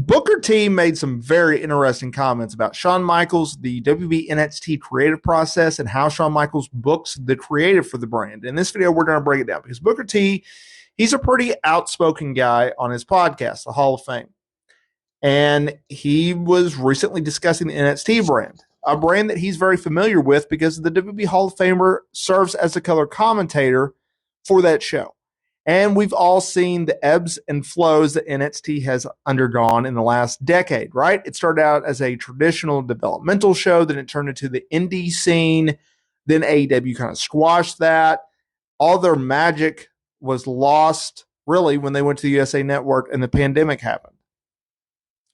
Booker T made some very interesting comments about Shawn Michaels, the WWE NXT creative process, and how Shawn Michaels books the creative for the brand. In this video, we're going to break it down because Booker T, he's a pretty outspoken guy on his podcast, the Hall of Fame. And he was recently discussing the NXT brand, a brand that he's very familiar with because the WWE Hall of Famer serves as a color commentator for that show. And we've all seen the ebbs and flows that NXT has undergone in the last decade, right? It started out as a traditional developmental show, then it turned into the indie scene. Then AEW kind of squashed that. All their magic was lost, really, when they went to the USA Network and the pandemic happened.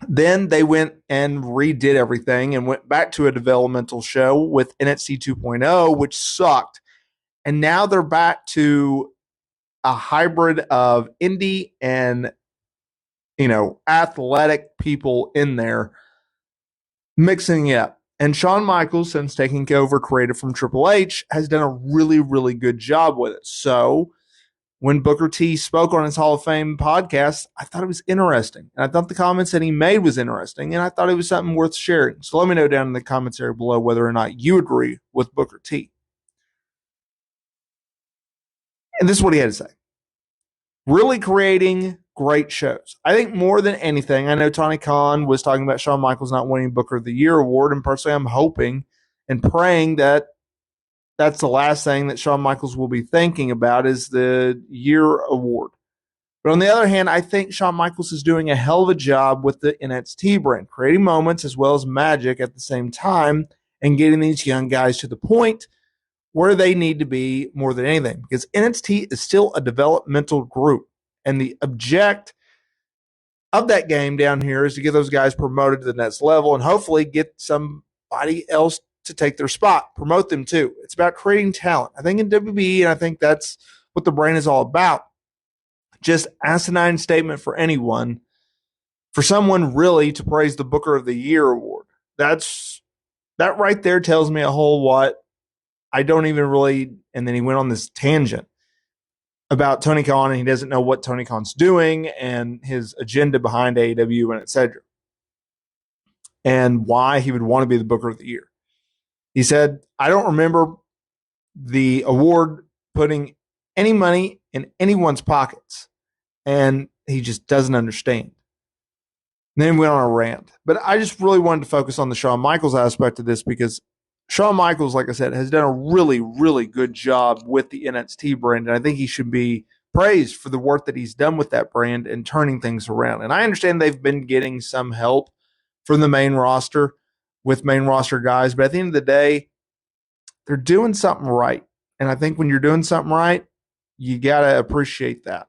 Then they went and redid everything and went back to a developmental show with NXT 2.0, which sucked. And now they're back to a hybrid of indie and, athletic people in there mixing it up. And Shawn Michaels, since taking over creative from Triple H, has done a really, really good job with it. So when Booker T spoke on his Hall of Fame podcast, I thought it was interesting. And I thought the comments that he made was interesting. And I thought it was something worth sharing. So let me know down in the comments area below whether or not you agree with Booker T. And this is what he had to say. Really creating great shows. I think more than anything, I know Tony Khan was talking about Shawn Michaels not winning Booker of the Year award. And personally, I'm hoping and praying that that's the last thing that Shawn Michaels will be thinking about is the year award. But on the other hand, I think Shawn Michaels is doing a hell of a job with the NXT brand, creating moments as well as magic at the same time and getting these young guys to the point where they need to be more than anything, because NXT is still a developmental group. And the object of that game down here is to get those guys promoted to the next level and hopefully get somebody else to take their spot, promote them too. It's about creating talent. I think in WWE, and I think that's what the brand is all about. Just asinine statement for anyone, for someone really to praise the Booker of the Year award. That right there tells me a whole lot. I don't even really, and then he went on this tangent about Tony Khan, and he doesn't know what Tony Khan's doing and his agenda behind AEW and etc. And why he would want to be the Booker of the Year. He said, I don't remember the award putting any money in anyone's pockets. And he just doesn't understand. And then he went on a rant. But I just really wanted to focus on the Shawn Michaels aspect of this because Shawn Michaels, like I said, has done a really, really good job with the NXT brand. And I think he should be praised for the work that he's done with that brand and turning things around. And I understand they've been getting some help from the main roster with main roster guys. But at the end of the day, they're doing something right. And I think when you're doing something right, you got to appreciate that.